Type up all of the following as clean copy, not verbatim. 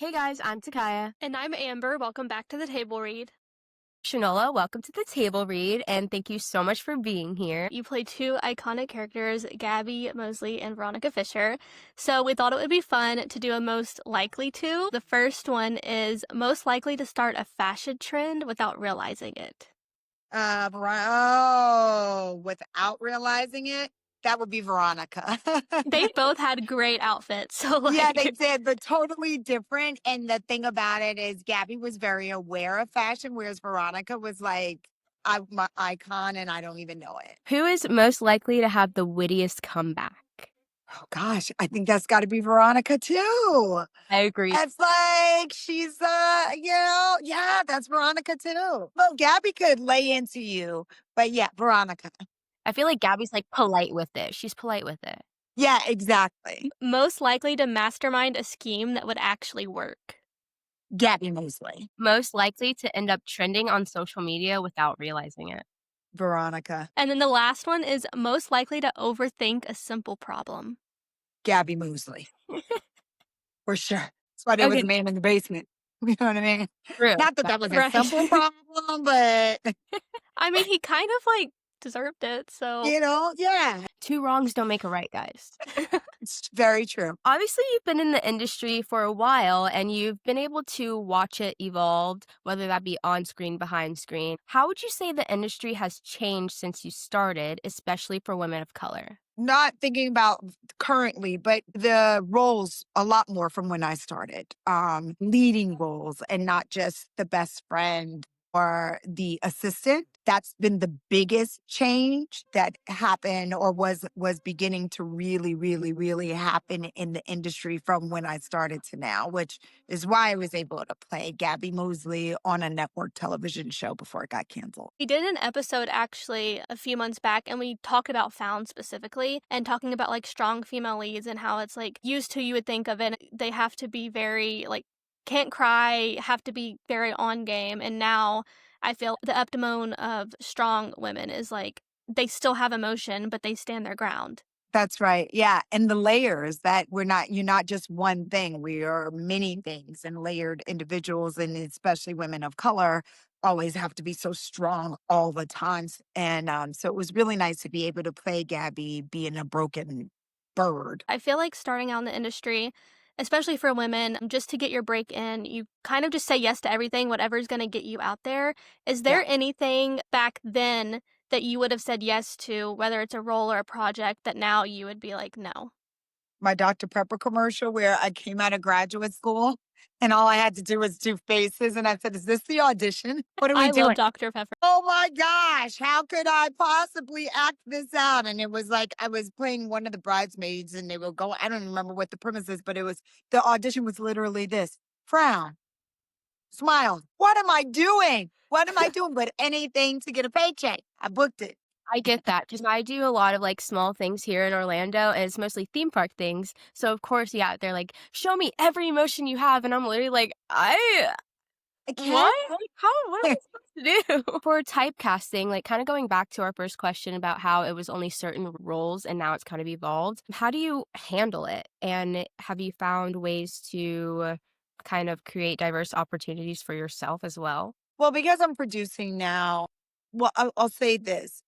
Hey guys, I'm Takiya. And I'm Amber. Welcome back to the table read. Shanola, welcome to the table read, and thank you so much for being here. You play two iconic characters, Gabby Mosley and Veronica Fisher. So we thought it would be fun to do a most likely to. The first one is most likely to start a fashion trend without realizing it. Without realizing it, that would be Veronica. They both had great outfits. So Yeah, they did, but totally different. And the thing about it is Gabby was very aware of fashion, whereas Veronica was like, I'm my icon and I don't even know it. Who is most likely to have the wittiest comeback? Oh gosh, I think that's got to be Veronica too. I agree. It's like she's yeah, that's Veronica too. Well, Gabby could lay into you, but yeah, Veronica. I feel like Gabby's like polite with it. She's polite with it. Yeah, exactly. most likely to mastermind a scheme that would actually work. Gabby Mosley. Most likely to end up trending on social media without realizing it. Veronica. And then the last one is most likely to overthink a simple problem. Gabby Mosley. For sure. That's why there was Okay, a man in the basement. You know what I mean? true. Not that that was a Right. simple problem, but, I mean, he kind of like deserved it, so. yeah, Two wrongs don't make a right, guys. it's very true. Obviously, you've been in the industry for a while and you've been able to watch it evolve, whether that be on screen, behind screen. How would you say the industry has changed since you started, especially for women of color? Not thinking about currently, but the roles a lot more from when I started. Leading roles and not just the best friend or the assistant. That's been the biggest change that happened or was beginning to really, really, really happen in the industry from when I started to now, which is why I was able to play Gabby Mosley on a network television show before it got canceled. We did an episode actually a few months back, and we talked about Found specifically and talking about like strong female leads and how it's like used to, you would think of it, they have to be very like, can't cry, have to be very on game. And now I feel the epitome of strong women is like they still have emotion, but they stand their ground. That's right. Yeah. And the layers that you're not just one thing. We are many things and layered individuals, and especially women of color always have to be so strong all the times. And so it was really nice to be able to play Gabby being a broken bird. I feel like starting out in the industry, especially for women, just to get your break in, you kind of just say yes to everything, whatever's going to get you out there. Is Yeah. there anything back then that you would have said yes to, whether it's a role or a project, that now you would be like, no? My Dr. Pepper commercial where I came out of graduate school and all I had to do was do faces. And I said, is this the audition? What are we I doing? love Dr. Pepper. Oh my gosh, how could I possibly act this out? And it was like I was playing one of the bridesmaids and they were going, I don't remember what the premise is, but the audition was literally this: frown, smile. What am I doing? What am I doing? But anything to get a paycheck. I booked it. I get that because I do a lot of like small things here in Orlando and it's mostly theme park things. So, of course, yeah, they're like, show me every emotion you have. And I'm literally like, I what? can't. Like, what am I supposed to do? For typecasting, like kind of going back to our first question about how it was only certain roles and now it's kind of evolved, how do you handle it? And have you found ways to kind of create diverse opportunities for yourself as well? Well, because I'm producing now, well, I'll say this.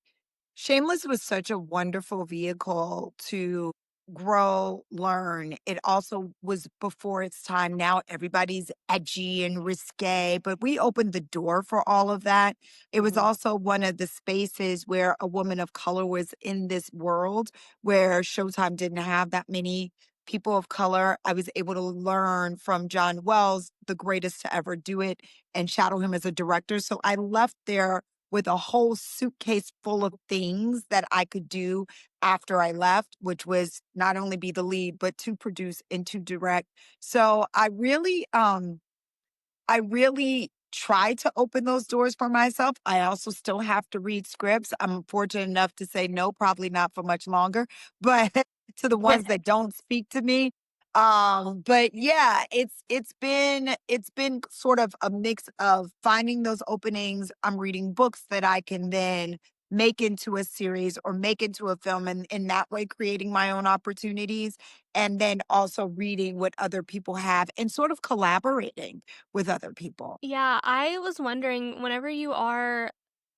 Shameless was such a wonderful vehicle to grow, learn. It also was before its time. Now everybody's edgy and risque, but we opened the door for all of that. It was also one of the spaces where a woman of color was in this world where Showtime didn't have that many people of color. I was able to learn from John Wells, the greatest to ever do it, and shadow him as a director. So I left there with a whole suitcase full of things that I could do after I left, which was not only be the lead, but to produce and to direct. So I really try to open those doors for myself. I also still have to read scripts. I'm fortunate enough to say no, probably not for much longer, but to the ones that don't speak to me. But yeah, it's been sort of a mix of finding those openings. I'm reading books that I can then make into a series or make into a film, and in that way creating my own opportunities, and then also reading what other people have and sort of collaborating with other people. Yeah, I was wondering, whenever you are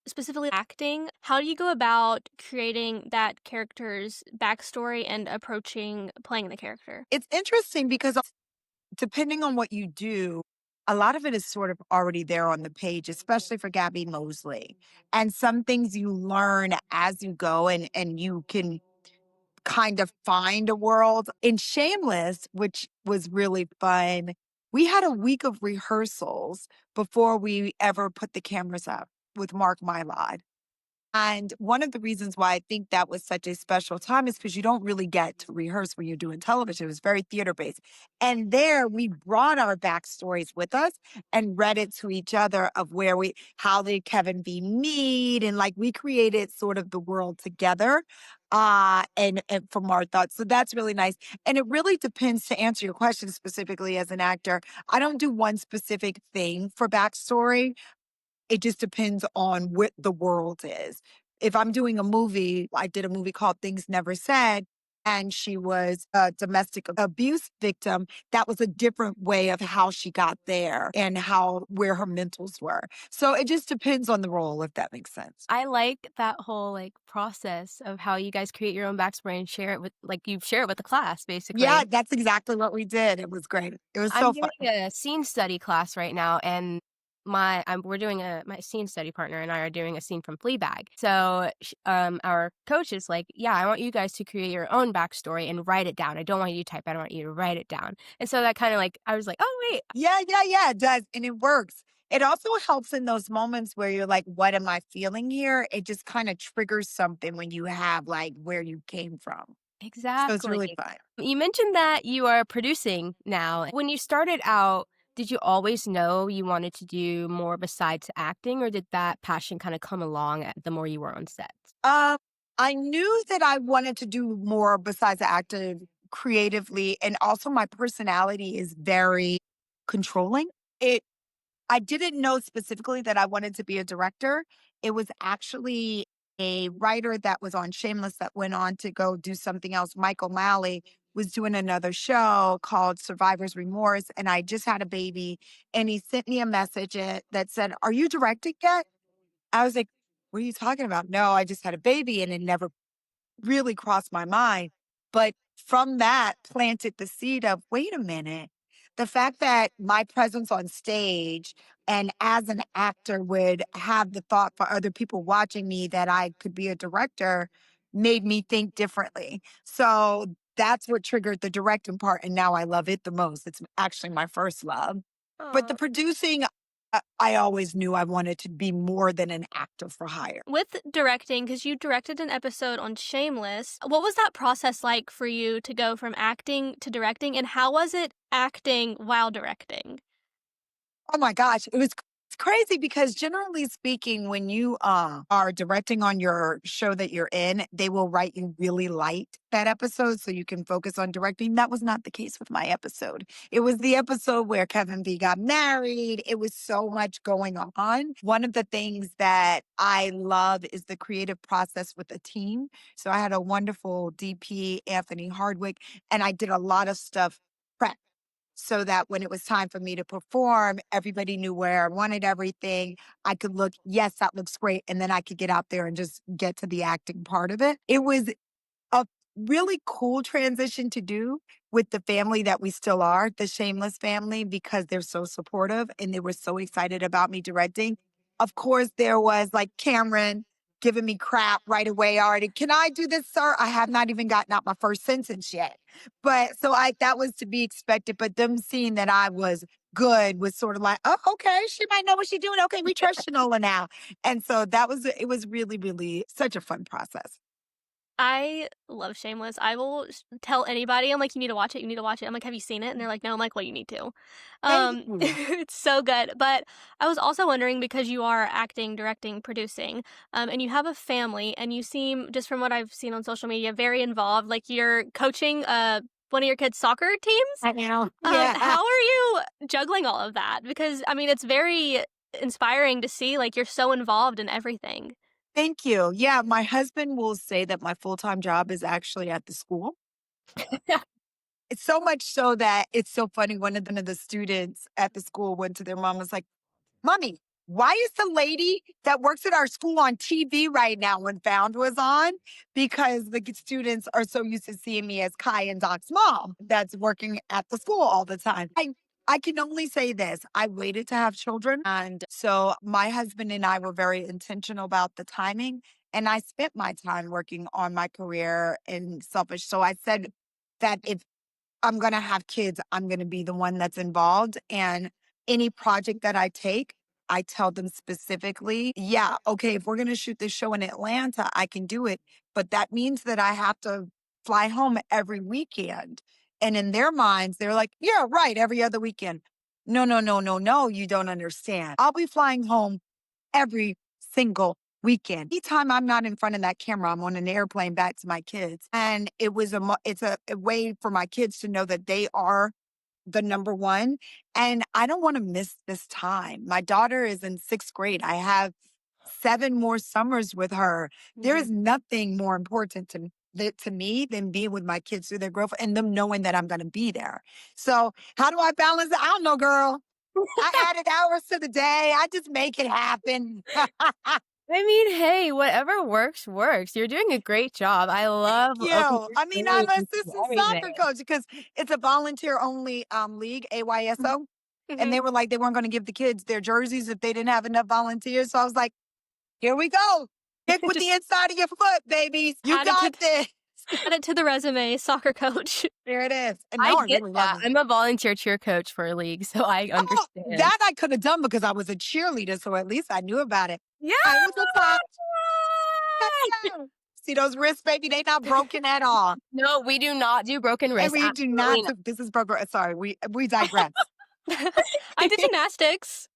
specifically acting, how do you go about creating that character's backstory and approaching playing the character? It's interesting because depending on what you do, a lot of it is sort of already there on the page, especially for Gabby Mosley. And some things you learn as you go, and you can kind of find a world. In Shameless, which was really fun, we had a week of rehearsals before we ever put the cameras up with Mark Mylod. And one of the reasons why I think that was such a special time is because you don't really get to rehearse when you're doing television. It was very theater based. And there we brought our backstories with us and read it to each other of how did Kevin B meet? And like we created sort of the world together and from our thoughts. So that's really nice. And it really depends, to answer your question specifically as an actor. I don't do one specific thing for backstory. It just depends on what the world is. If I'm doing a movie, I did a movie called Things Never Said, and she was a domestic abuse victim. That was a different way of how she got there and where her mentals were. So it just depends on the role, if that makes sense. I like that whole, like, process of how you guys create your own backstory and share it with you share it with the class, Yeah, basically. that's exactly what we did. It was great. It was I'm so doing fun. a scene study class right now, and we're doing my scene study partner and I are doing a scene from Fleabag. So, our coach is like, "Yeah, I want you guys to create your own backstory and write it down. I don't want you to type. I want you to write it down." And so that kinda like I was like, "Oh, wait." Yeah, yeah, yeah, it does. And it works. It also helps in those moments where you're like, what am I feeling here? It just kind of triggers something when you have like where you came from. So it's Exactly. really fun. You mentioned that you are producing now. When you started out, did you always know you wanted to do more besides acting, or did that passion kinda come along the more you were on set? Um, I knew that I wanted to do more besides active creatively. And also my personality is very controlling. It I didn't know specifically that I wanted to be a director. It was actually a writer that was on Shameless that went on to go do something else. Michael Malley was doing another show called Survivor's Remorse, and I just had a baby. And he sent me a message that said, "Are you directing yet?" I was like, "What are you talking about?" "No, I just had a baby," and it never really crossed my mind. But from that planted the seed of, wait a minute, the fact that my presence on stage and as an actor would have the thought for other people watching me that I could be a director made me think differently. So that's what triggered the directing part. And now I love it the most. It's actually my first love. But the Aw. producing, I always knew I wanted to be more than an actor for hire. With directing, because you directed an episode on Shameless, what was that process like for you to go from acting to directing, and how was it acting while directing? Oh my gosh, it's crazy because generally speaking, when you are directing on your show that you're in, they will write you really light that episode so you can focus on directing. That was not the case with my episode. It was the episode where Kevin V got married. It was so much going on. One of the things that I love is the creative process with a team. So I had a wonderful DP, Anthony Hardwick, and I did a lot of stuff prep so that when it was time for me to perform, everybody knew where I wanted everything. I could look, yes, that looks great. And then I could get out there and just get to the acting part of it. It was a really cool transition to do with the family that we still are, the Shameless family, because they're so supportive and they were so excited about me directing. Of course, there was like Cameron giving me crap right away already. Can I do this, sir? I have not even gotten out my first sentence yet. But so that was to be expected. But them seeing that I was good was sort of like, oh, okay, she might know what she's doing. Okay, we trust Shanola now. And so it was really, really such a fun process. I love Shameless. I will tell anybody, I'm like, "You need to watch it, you need to watch it." I'm like, "Have you seen it?" And they're like, "No." I'm like, "Well, you need to." Thank you. It's so good, but I was also wondering, because you are acting, directing, producing, and you have a family, and you seem, just from what I've seen on social media, very involved, like you're coaching, one of your kids' soccer teams? I know. Yeah. How are you juggling all of that? Because, I mean, it's very inspiring to see, like, you're so involved in everything. Thank you. Yeah, my husband will say that my full-time job is actually at the school. It's so much so that it's so funny. One of the students at the school went to their mom and was like, Mommy, why is the lady that works at our school on TV right now when Found was on? Because the students are so used to seeing me as Kai and Doc's mom that's working at the school all the time. I can only say this. I waited to have children. And so my husband and I were very intentional about the timing. And I spent my time working on my career and selfish. So I said that if I'm going to have kids, I'm going to be the one that's involved. And any project that I take, I tell them specifically, yeah, okay, if we're going to shoot this show in Atlanta, I can do it. But that means that I have to fly home every weekend. And in their minds, they're like, yeah, right, every other weekend. No, no, no, no, no, you don't understand. I'll be flying home every single weekend. Anytime I'm not in front of that camera, I'm on an airplane back to my kids. And it's a way for my kids to know that they are the number one. And I don't want to miss this time. My daughter is in sixth grade. I have 7 more summers with her. There Mhm. is nothing more important to me than being with my kids through their growth and them knowing that I'm going to be there. So how do I balance it? I don't know, girl. I added hours to the day. I just make it happen. I mean, hey, whatever works, works. You're doing a great job. I Thank love you. I mean, I'm understanding an assistant soccer everything. coach because it's a volunteer only league, AYSO. And Mhm. they were like, they weren't going to give the kids their jerseys if they didn't have enough volunteers. So I was like, here we go. Kick with the Just inside of your foot, babies. You add it to got this. add it to the resume, soccer coach. There it is. And I now I get really love that. it. I'm a volunteer cheer coach for a league, so I Oh, understand. that I could have done because I was a cheerleader. So at least I knew about it. Yeah! I was a top. See those wrists, baby? They not broken at all. No, we do not do broken And wrists, we do absolutely not. not. This is broken. Sorry, we digress. I did gymnastics.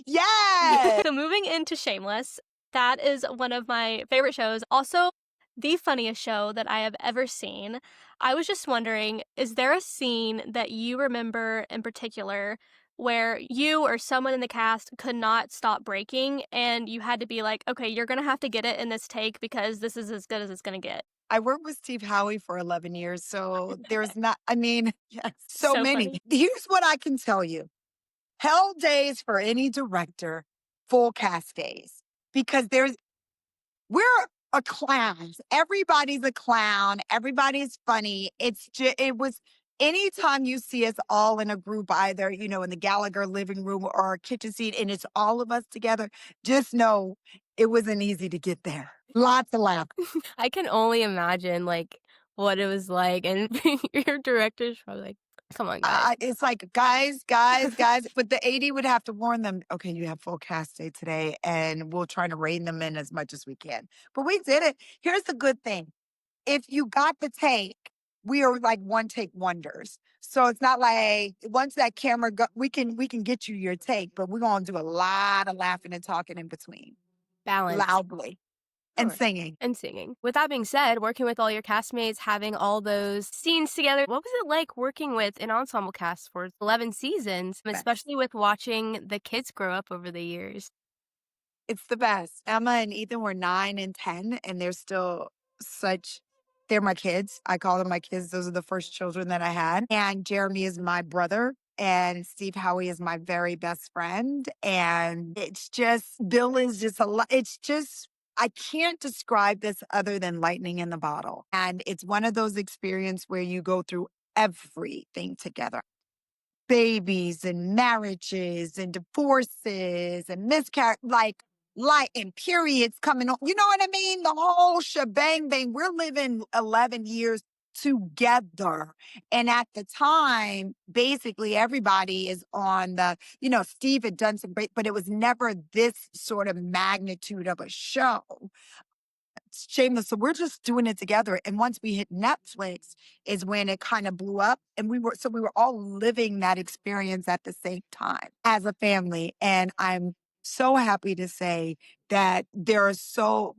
Yes. So moving into Shameless, that is one of my favorite shows. Also, the funniest show that I have ever seen. I was just wondering, is there a scene that you remember in particular where you or someone in the cast could not stop breaking and you had to be like, okay, you're going to have to get it in this take because this is as good as it's going to get? I worked with Steve Howie for 11 years, so there's not, I mean, yes, so So many. funny. Here's what I can tell you. Hell days for any director, full cast days, because we're a clowns. Everybody's a clown. Everybody's funny. It was anytime you see us all in a group, either, in the Gallagher living room or a kitchen scene, and it's all of us together, just know it wasn't easy to get there. Lots of laughs. I can only imagine, like, what it was like, and your director's probably like, "Come on, guys." It's like, guys, guys, guys. But the AD would have to warn them, okay, you have full cast day today, and we'll try to rein them in as much as we can. But we did it. Here's the good thing. If you got the take, we are like one take wonders. So it's not like once that camera go, we can get you your take, but we're gonna do a lot of laughing and talking in between, Balance. loudly and Sure. singing. And singing. With that being said, working with all your castmates, having all those scenes together, what was it like working with an ensemble cast for 11 seasons, Best. especially with watching the kids grow up over the years? It's the best. Emma and Ethan were 9 and 10, and they're still such they're my kids. I call them my kids. Those are the first children that I had. And Jeremy is my brother, and Steve Howie is my very best friend. And it's just Bill is just a lot. It's just I can't describe this other than lightning in the bottle. And it's one of those experiences where you go through everything together, babies and marriages and divorces and miscarriage, like and periods coming on. You know what I mean? The whole shebang bang. We're living 11 years together. And at the time, basically everybody is on Steve had done some great, but it was never this sort of magnitude of a show. Shameless. So we're just doing it together. And once we hit Netflix is when it kind of blew up. And we were all living that experience at the same time as a family. And I'm so happy to say that there are so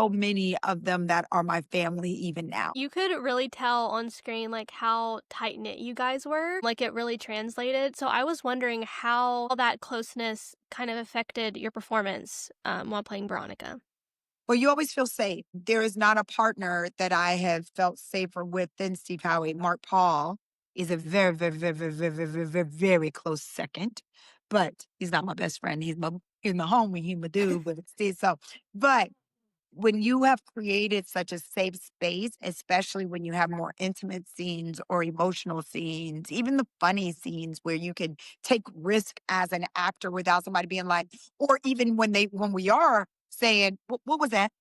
many of them that are my family even now. You could really tell on screen like how tight knit you guys were. Like it really translated. So I was wondering how that closeness kind of affected your performance while playing Veronica. Well, you always feel safe. There is not a partner that I have felt safer with than Steve Howie. Mark Paul is a very, very, very, very, very, very, very, very, very close second, but he's not my best friend. He's my homie. He's my dude, but it's still so. But when you have created such a safe space, especially when you have more intimate scenes or emotional scenes, even the funny scenes where you can take risk as an actor without somebody being like, or even when we are saying, what was that?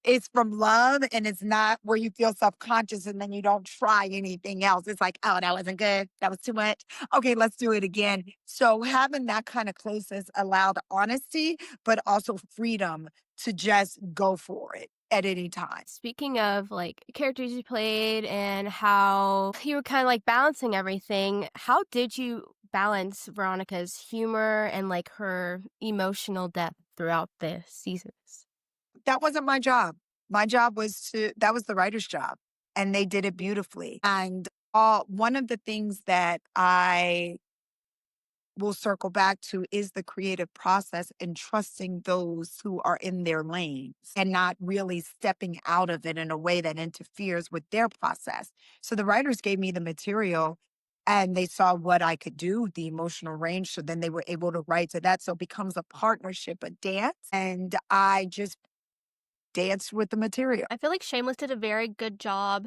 It's from love and it's not where you feel self-conscious and then you don't try anything else. It's like, oh, that wasn't good. That was too much. Okay, let's do it again. So having that kind of closeness allowed honesty, but also freedom to just go for it at any time. Speaking of like characters you played and how you were kind of like balancing everything, how did you balance Veronica's humor and like her emotional depth throughout the seasons? That wasn't my job. My job that was the writer's job and they did it beautifully. And one of the things that I will circle back to is the creative process and trusting those who are in their lanes and not really stepping out of it in a way that interferes with their process. So the writers gave me the material and they saw what I could do, the emotional range. So then they were able to write to that. So it becomes a partnership, a dance. And I just danced with the material. I feel like Shameless did a very good job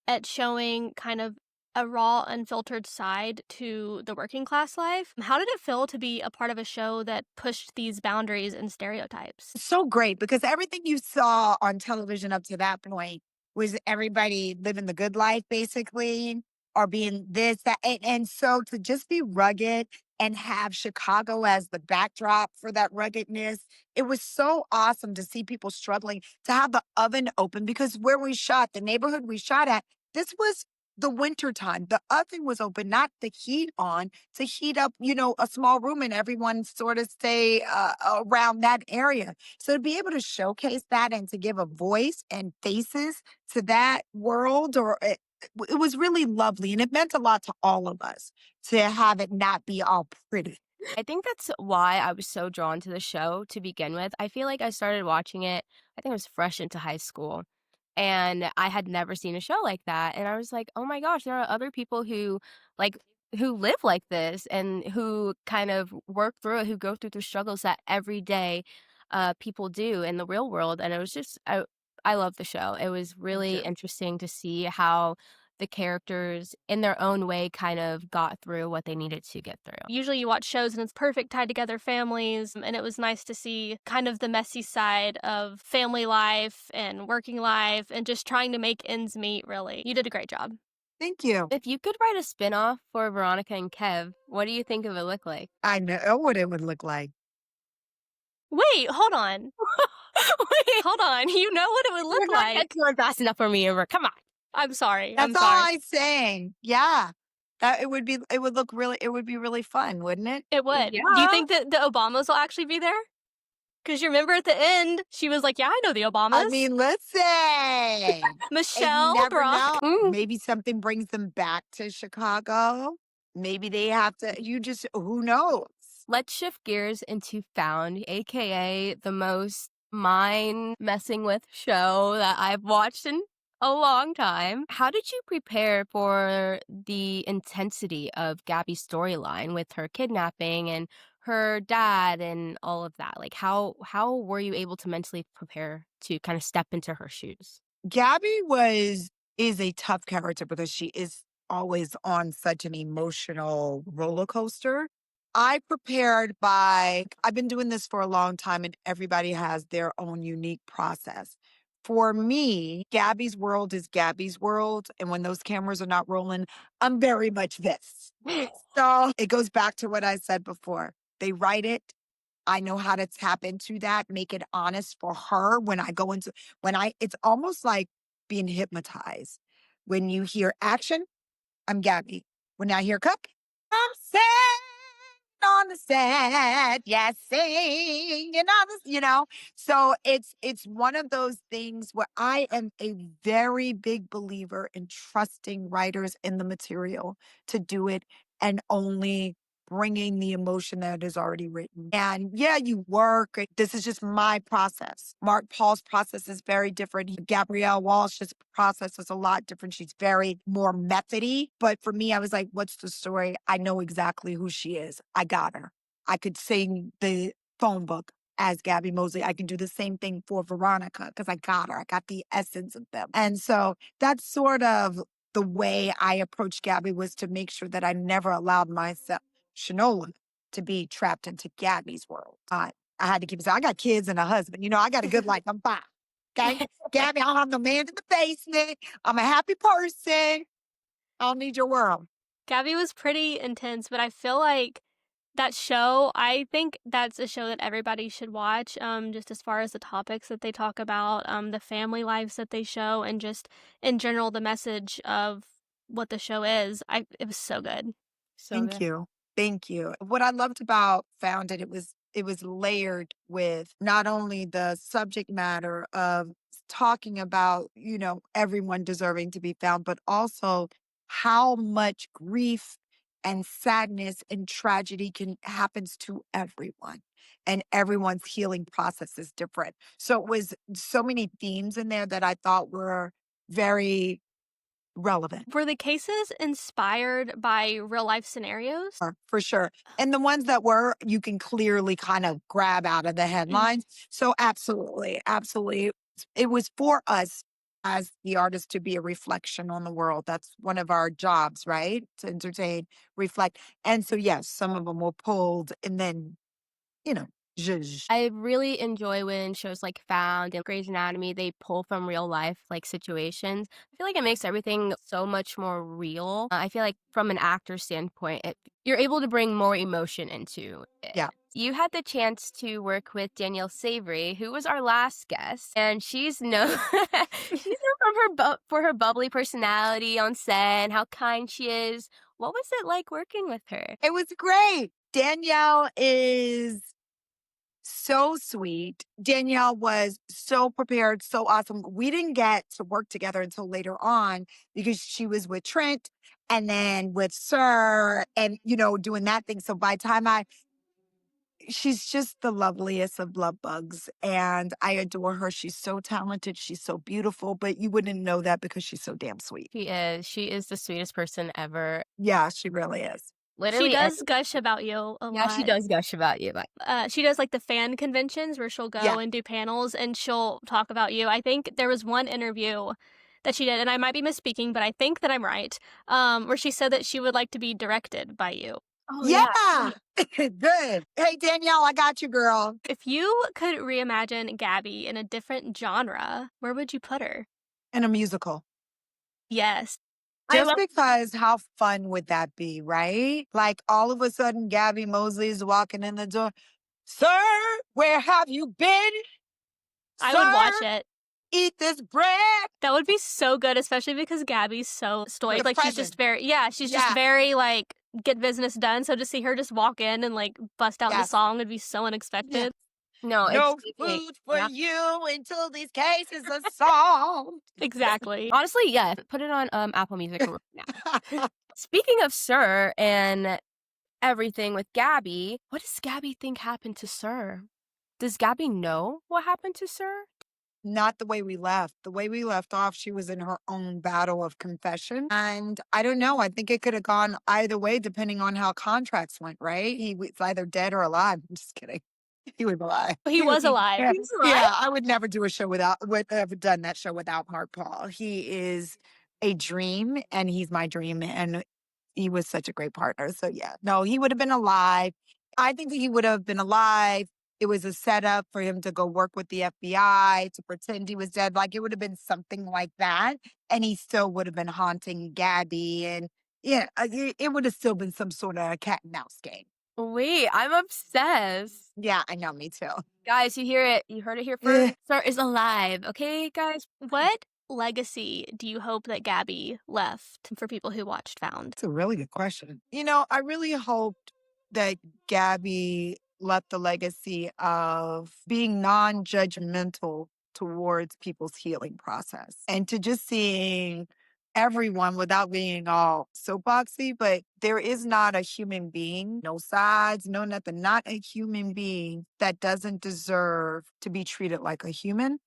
at showing kind of a raw, unfiltered side to the working class life. How did it feel to be a part of a show that pushed these boundaries and stereotypes? So great because everything you saw on television up to that point was everybody living the good life, basically, or being this, that. And so to just be rugged and have Chicago as the backdrop for that ruggedness, it was so awesome to see people struggling to have the oven open because where we shot, the neighborhood we shot at, this was the winter time. The oven was open, not the heat on to heat up, a small room and everyone sort of stay around that area. So to be able to showcase that and to give a voice and faces to that world it was really lovely and it meant a lot to all of us to have it not be all pretty. I think that's why I was so drawn to the show to begin with. I feel like I started watching it, I think I was fresh into high school, and I had never seen a show like that, and I was like, "Oh my gosh, there are other people like, who live like this and who kind of work through it, who go through the struggles that every day, people do in the real world," and it was just I love the show. It was Me really too. interesting to see how the characters, in their own way, kind of got through what they needed to get through. Usually you watch shows and it's perfect tied together families, and it was nice to see kind of the messy side of family life and working life and just trying to make ends meet, really. You did a great job. Thank you. If you could write a spinoff for Veronica and Kev, what do you think it would look like? I know what it would look like. Wait, hold on. Wait, Hold on. You know what it would you're look not like. going fast enough for me, Amber. Come on. I'm sorry. I'm That's all sorry. I'm saying. Yeah. That it would be really fun, wouldn't it? It would. Do you Yeah. think that the Obamas will actually be there? Because you remember at the end, she was like, yeah, I know the I Obamas. mean, listen, and you Michelle, never Barack. know. Mm. Maybe something brings them back to Chicago. Maybe they have to, who knows? Let's shift gears into Found, aka the most mind messing with show that I've watched in a long time. How did you prepare for the intensity of Gabby's storyline with her kidnapping and her dad and all of that? Like how were you able to mentally prepare to kind of step into her shoes? Gabby is a tough character because she is always on such an emotional roller coaster. I've been doing this for a long time and everybody has their own unique process. For me, Gabby's world is Gabby's world. And when those cameras are not rolling, I'm very much this. So it goes back to what I said before. They write it. I know how to tap into that, make it honest for her it's almost like being hypnotized. When you hear action, I'm Gabby. When I hear cook, I'm sitting on the set. Yes, singing on So it's one of those things where I am a very big believer in trusting writers in the material to do it and only bringing the emotion that is already written. And yeah, you work. This is just my process. Mark Paul's process is very different. Gabrielle Walsh's process is a lot different. She's very more methody. But for me, I was like, what's the story? I know exactly who she is. I got her. I could sing the phone book as Gabby Mosley. I can do the same thing for Veronica because I got her. I got the essence of them. And so that's sort of the way I approached Gabby, was to make sure that I never allowed myself, Shanola, to be trapped into Gabby's world. I had to keep saying, I got kids and a husband. I got a good life. I'm fine. Okay. Gabby, I don't have no man in the basement. I'm a happy person. I don't need your world. Gabby was pretty intense, but I feel like that show, I think that's a show that everybody should watch, just as far as the topics that they talk about, the family lives that they show, and just in general the message of what the show is. It was so good. So Thank good. you. Thank you. What I loved about Found it was layered with not only the subject matter of talking about, everyone deserving to be found, but also how much grief and sadness and tragedy happens to everyone. And everyone's healing process is different. So it was so many themes in there that I thought were very relevant. Were the cases inspired by real life scenarios? For sure. And the ones that were, you can clearly kind of grab out of the headlines. So absolutely, absolutely. It was for us as the artists to be a reflection on the world. That's one of our jobs, right? To entertain, reflect. And so, yes, some of them were pulled and then, zhuzh. I really enjoy when shows like Found and Grey's Anatomy, they pull from real life like situations. I feel like it makes everything so much more real. I feel like from an actor standpoint, you're able to bring more emotion into it. Yeah. You had the chance to work with Danielle Savory, who was our last guest, and she's known she's known from for her bubbly personality on set and how kind she is. What was it like working with her? It was great. Danielle is so sweet. Danielle was so prepared, so awesome. We didn't get to work together until later on because she was with Trent and then with Sir and, doing that thing. So by the time she's just the loveliest of love bugs and I adore her. She's so talented. She's so beautiful, but you wouldn't know that because she's so damn sweet. She is. She is the sweetest person ever. Yeah, she really is. She Literally, does gush about you a yeah, she lot. does gush about you. She does like the fan conventions where she'll go Yeah. and do panels and she'll talk about you. I think there was one interview that she did, and I might be misspeaking, but I think that I'm right, where she said that she would like to be directed by you. Oh, Yeah. Good. Hey, Danielle, I got you, girl. If you could reimagine Gabby in a different genre, where would you put her? In a musical. Yes. Just because how fun would that be, right? Like all of a sudden, Gabby Mosley is walking in the door. Sir, where have you been? I would watch Sir, it. eat this bread. That would be so good, especially because Gabby's so stoic. Like she's just very, she's just very like get business done. So to see her just walk in and like bust out the song would be so unexpected. No, No it's food for you until these cases are solved. Exactly. honestly, yeah. Put it on Apple Music right now. Speaking of Sir and everything with Gabby, what does Gabby think happened to Sir? Does Gabby know what happened to Sir? Not the way we left. The way we left off, she was in her own battle of confession. And I don't know. I think it could have gone either way depending on how contracts went, right? He was either dead or alive. I'm just kidding. He was alive. He was alive. Yeah, He was alive? yeah, I would never do a show would have done that show without Mark Paul. He is a dream and he's my dream. And he was such a great partner. So yeah, no, he would have been alive. I think that he would have been alive. It was a setup for him to go work with the FBI to pretend he was dead. Like it would have been something like that. And he still would have been haunting Gabby. And yeah, it would have still been some sort of cat and mouse game. Wait, I'm obsessed. Yeah, I know, me too. Guys, you hear it. You heard it here first. Sir is alive. Okay, guys? What legacy do you hope that Gabby left for people who watched Found? That's a really good question. I really hoped that Gabby left the legacy of being non-judgmental towards people's healing process and to just seeing everyone without being all soapboxy, but there is not a human being, no sides, no nothing, not a human being that doesn't deserve to be treated like a human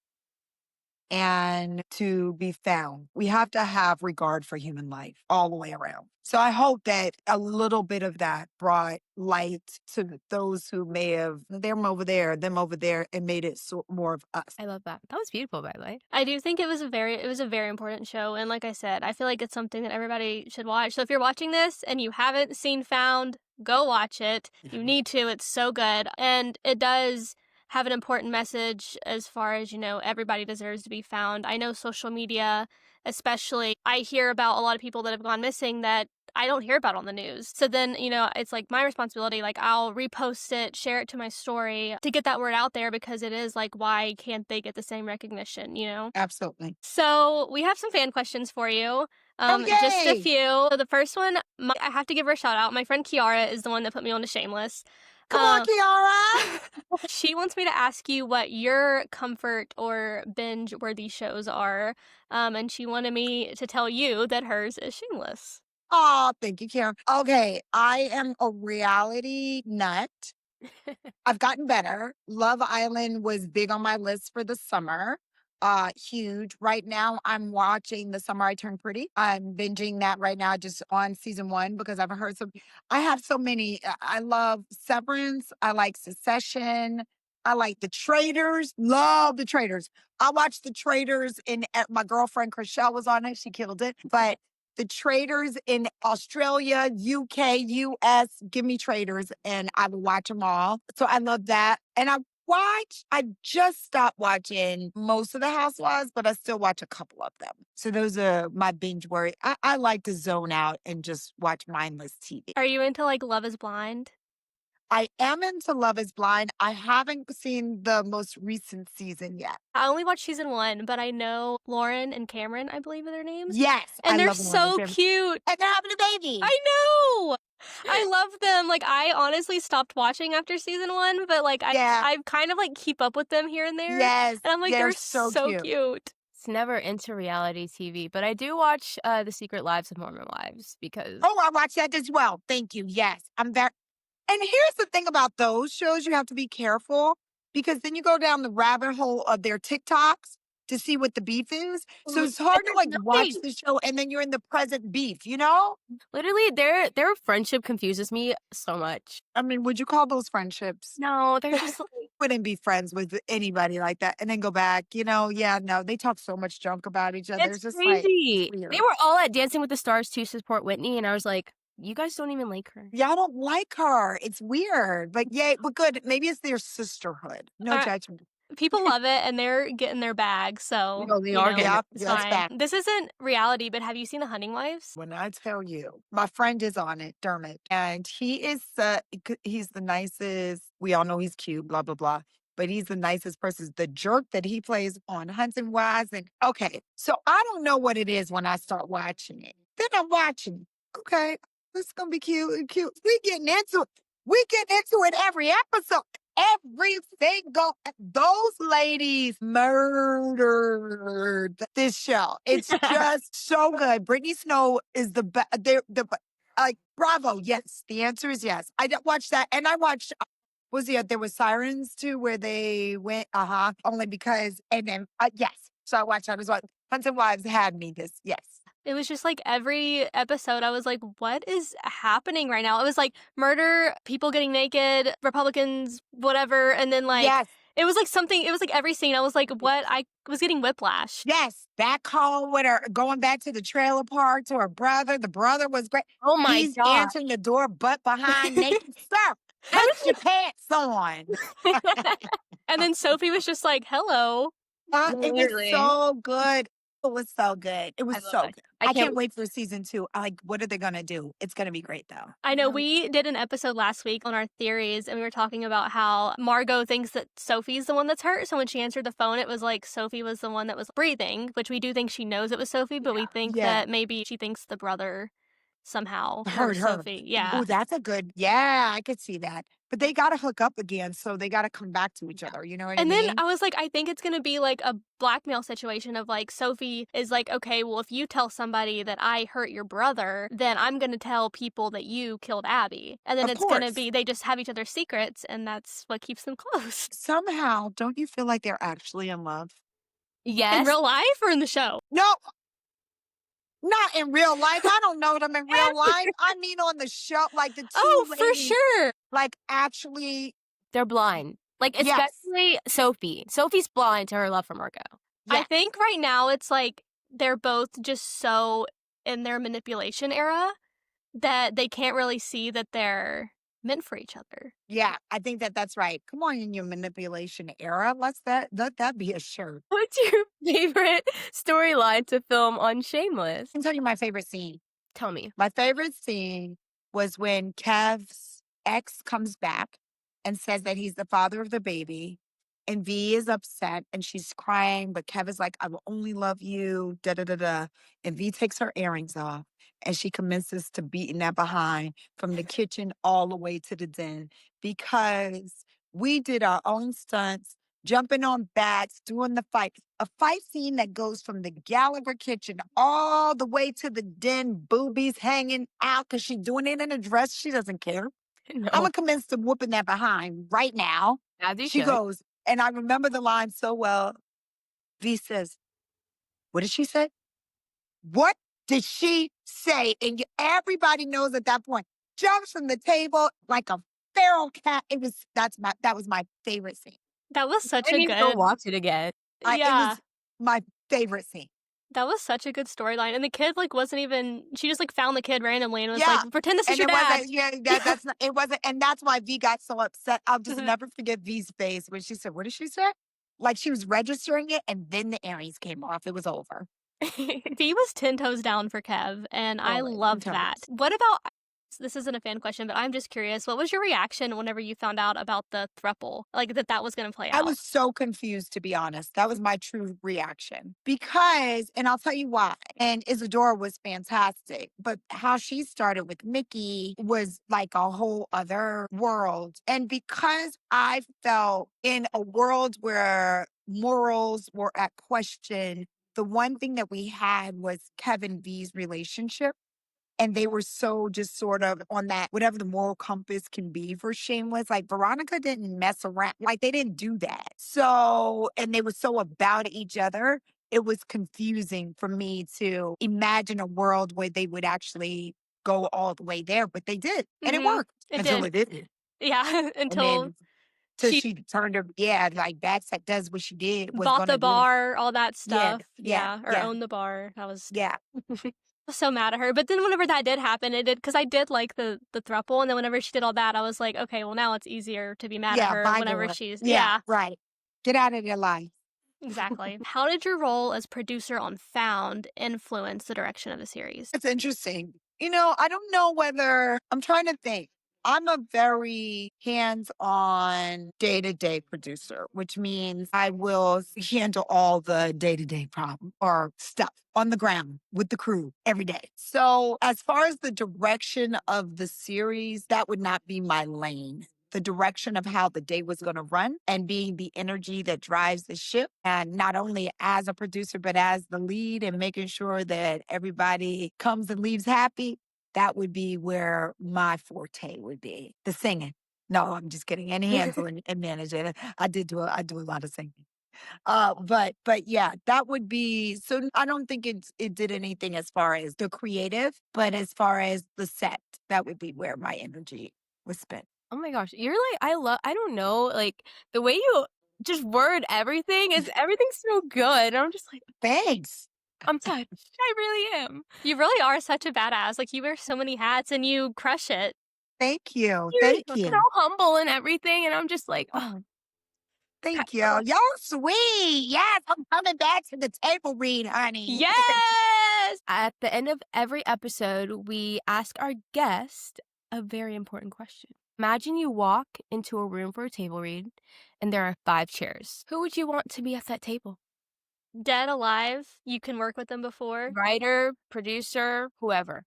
and to be found. We have to have regard for human life all the way around. So I hope that a little bit of that brought light to those who may have them over there, and made it more of us. I love that. That was beautiful, by the way. I do think it was a very important show, and like I said, I feel like it's something that everybody should watch. So if you're watching this and you haven't seen Found, go watch it. You need to. It's so good. And it does have an important message as far as, everybody deserves to be found. I know social media, especially, I hear about a lot of people that have gone missing that I don't hear about on the news. So then, it's like my responsibility, like I'll repost it, share it to my story to get that word out there because it is like, why can't they get the same recognition? Absolutely. So we have some fan questions for you. Oh, Just a yay! few. So the first one, I have to give her a shout out. My friend Kiara is the one that put me on to Shameless. Come on, Kiara. She wants me to ask you what your comfort or binge-worthy shows are, and she wanted me to tell you that hers is Shameless. Oh, thank you, Karen. Okay, I am a reality nut. I've gotten better. Love Island was big on my list for the summer. Huge. Right now, I'm watching The Summer I Turned Pretty. I'm binging that right now, just on season 1 because I've heard I have so many. I love Severance. I like Succession. I like The Traitors. Love The Traitors. I watched The Traitors my girlfriend Chriselle was on it. She killed it. But the traders in Australia, UK, US, give me traders and I will watch them all. So I love that. And I just stopped watching most of the Housewives, but I still watch a couple of them. So those are my binge worry. I like to zone out and just watch mindless TV. Are you into like Love is Blind? I am into Love is Blind. I haven't seen the most recent season yet. I only watched season 1, but I know Lauren and Cameron, I believe are their names. Yes, I And they're love Lauren and so Cameron. cute. And they're having a baby. I know. I love them. Like I honestly stopped watching after season 1, but like Yeah. I kind of like keep up with them here and there. Yes, And I'm like, they're so cute. It's never into reality TV, but I do watch The Secret Lives of Mormon Wives because Oh, I watch that as well. Thank you. Yes, I'm very. And here's the thing about those shows, you have to be careful because then you go down the rabbit hole of their TikToks to see what the beef is. So it's hard to like watch the show and then you're in the present beef, you know? literally their friendship confuses me so much. I mean, would you call those friendships? No, they're just like Wouldn't be friends with anybody like that and then go back, yeah, no, they talk so much junk about each other. it's Just like, crazy. it's weird. They were all at Dancing with the Stars to support Whitney, and I was like, you guys don't even like her. Y'all don't like her. It's weird. But yay, but good. Maybe it's their sisterhood. No judgment. People love it and they're getting their bag, so They are getting it. it's That's fine. fact. This isn't reality, but have you seen The Hunting Wives? When I tell you, my friend is on it, Dermot, and he's the nicest. We all know he's cute, blah blah blah, but he's the nicest person. The jerk that he plays on Hunting Wives, and okay, so I don't know what it is when I start watching it. Then I'm watching. Okay, this is gonna be cute. Cute. We getting into it. We get into it every episode. Every single those ladies murdered this show. It's just so good. Brittany Snow is the best. Like bravo. Yes, the answer is yes. I watched that, and I watched. There was Sirens too, where they went. Only because, and then yes. So I watched that as well. Hunts and Wives had me. Yes. It was just like every episode, I was like, what is happening right now? It was like murder, people getting naked, Republicans, whatever. And then like, Yes. it was like something, it was like every scene. I was like, what? I was getting whiplash. Yes, back home with her, going back to the trailer park to her brother. The brother was great. Oh my He's God. answering the door, butt behind, naked. Sir, put your pants on. And then Sophie was just like, hello. It was Literally. so good. It was so good. It was I love so it. good. I I can't can't wait for season 2. What are they going to do? It's going to be great, though. I know we did an episode last week on our theories, and we were talking about how Margot thinks that Sophie's the one that's hurt. So when she answered the phone, it was like Sophie was the one that was breathing, which we do think she knows it was Sophie, but we think Yeah. that maybe she thinks the brother somehow Hurt her. Sophie. Yeah. Oh, that's a good. Yeah, I could see that. But but they gotta hook up again, so they gotta come back to each Yeah. other, you know what I And then mean? I was like, I think it's gonna be like a blackmail situation of like Sophie is like, okay, well, if you tell somebody that I hurt your brother, then I'm gonna tell people that you killed Abby. And then Of it's gonna course. be they just have each other's secrets, and that's what keeps them close. Somehow, don't you feel like they're actually in love? In Yes. real life or in the show? No, not in real life. I don't know them in real life. I mean on the show, like the Oh, 2 for ladies, sure. like, actually They're blind. Like, yes, especially Sophie. Sophie's blind to her love for Marco. I yes. think right now it's like they're both just so in their manipulation era that they can't really see that they're meant for each other. Yeah, I think that that's right. Come on in your manipulation era. Let that be a shirt. What's your favorite storyline to film on Shameless? I can tell you my favorite scene. Tell me. My favorite scene was when Kev's ex comes back and says that he's the father of the baby. And V is upset and she's crying, but Kev is like, I will only love you, da da da da. And V takes her earrings off and she commences to beating that behind from the kitchen all the way to the den because we did our own stunts, jumping on bats, doing the fight. A fight scene that goes from the Gallagher kitchen all the way to the den, boobies hanging out because she's doing it in a dress. She doesn't care. I'm No. going to commence to whooping that behind right now. As you She should. goes, and I remember the line so well. V says, what did she say? What did she say? And everybody knows at that point, jumps from the table like a feral cat. That was my favorite scene. That was I such a need to go good watch it again. It yeah. was my favorite scene. That was such a good storyline, and the kid, like, wasn't even she just, like, found the kid randomly and was like, Yeah. "Pretend this is And your it dad." wasn't, yeah, Yeah. that's not, it wasn't, and that's why V got so upset. I'll just never forget V's face when she said, what did she say? Like she was registering it, and then the earrings came off. It was over. V was 10 toes down for Kev, and I Always. loved that. Sometimes. What about this isn't a fan question, but I'm just curious, what was your reaction whenever you found out about the throuple? Like, that was gonna play I out? was so confused, to be honest. That was my true reaction. Because, and I'll tell you why. And Isadora was fantastic, but how she started with Mickey was like a whole other world. And because I felt in a world where morals were at question, the one thing that we had was Kevin V's relationship. And they were so just sort of on that, whatever the moral compass can be for Shameless. Like Veronica didn't mess around. Like they didn't do that. So, and they were so about each other. It was confusing for me to imagine a world where they would actually go all the way there, but they did. And it Mhm. worked It until did. it didn't. Yeah, And until then till she she turned her, yeah, like that does what she did, was bought going the to do. bar, all that Yeah, stuff. yeah, Yeah, or yeah, owned the bar. That was yeah, I was so mad at her. But then whenever that did happen, it did because I did like the throuple, and then whenever she did all that, I was like, okay, well now it's easier to be mad at yeah, her by whenever door. she's Yeah, yeah, right. Get out of their life. exactly. How did your role as producer on Found influence the direction of the series? It's interesting. I don't know whether I'm trying to think. I'm a very hands on day to day producer, which means I will handle all the day to day problem or stuff on the ground with the crew every day. So, as far as the direction of the series, that would not be my lane. The direction of how the day was going to run and being the energy that drives the ship. And not only as a producer, but as the lead and making sure that everybody comes and leaves happy. That would be where my forte would be. The singing. No, I'm just kidding. And handling and managing. I do a lot of singing. But yeah, that would be so I don't think it did anything as far as the creative, but as far as the set, that would be where my energy was spent. Oh my gosh, you're like I don't know, like, the way you just word everything is everything's so good, and I'm just like, Thanks. I'm touched. I really am. You really are such a badass. Like you wear so many hats and you crush it. Thank you. You're Thank so you. humble and everything, and I'm just like, oh, Oh, thank you. Y'all sweet. Yes, I'm coming back to the table read, honey. Yes! At the end of every episode, we ask our guest a very important question. Imagine you walk into a room for a table read, and there are 5 chairs. Who would you want to be at that table? Dead, alive, you can work with them before. Writer, producer, whoever.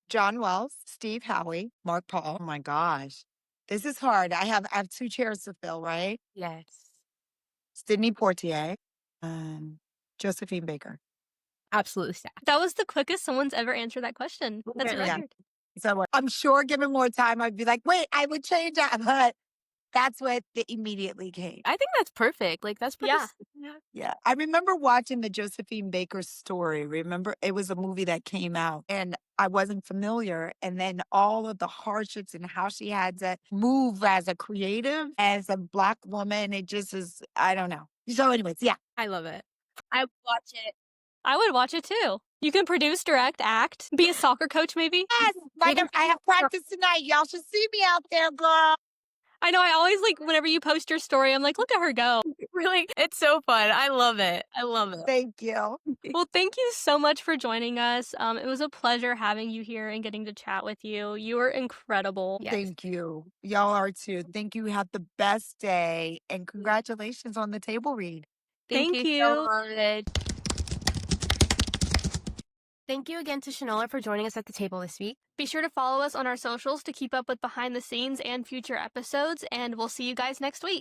John Wells, Steve Howie, Mark Paul. Oh my gosh. This is hard. I have 2 chairs to fill, right? Yes. Sydney Poitier, Josephine Baker. Absolutely stacked. That was the quickest someone's ever answered that question. That's a Literally. Yeah. record. So, I'm sure given more time, I'd be like, "Wait, I would change that," but that's what the immediately came. I think that's perfect. Like, that's pretty Yeah. s yeah. Yeah. I remember watching the Josephine Baker story. Remember, it was a movie that came out and I wasn't familiar. And then all of the hardships and how she had to move as a creative, as a Black woman, it just is, I don't know. So, anyways, yeah. I love it. I watch it. I would watch it too. You can produce, direct, act, be a soccer coach maybe. Yes, like Maybe I have practice tonight. Y'all should see me out there, girl. I know, I always like whenever you post your story, I'm like, look at her go. really it's so fun. I love it. I love it. Thank you. Well, thank you so much for joining us. It was a pleasure having you here and getting to chat with you. You were incredible. Yes. Thank you. Y'all are too. Thank you. Have the best day. And congratulations on the table read. Thank Thank you so you. much. Thank you again to Shanola for joining us at the table this week. Be sure to follow us on our socials to keep up with behind the scenes and future episodes, and we'll see you guys next week.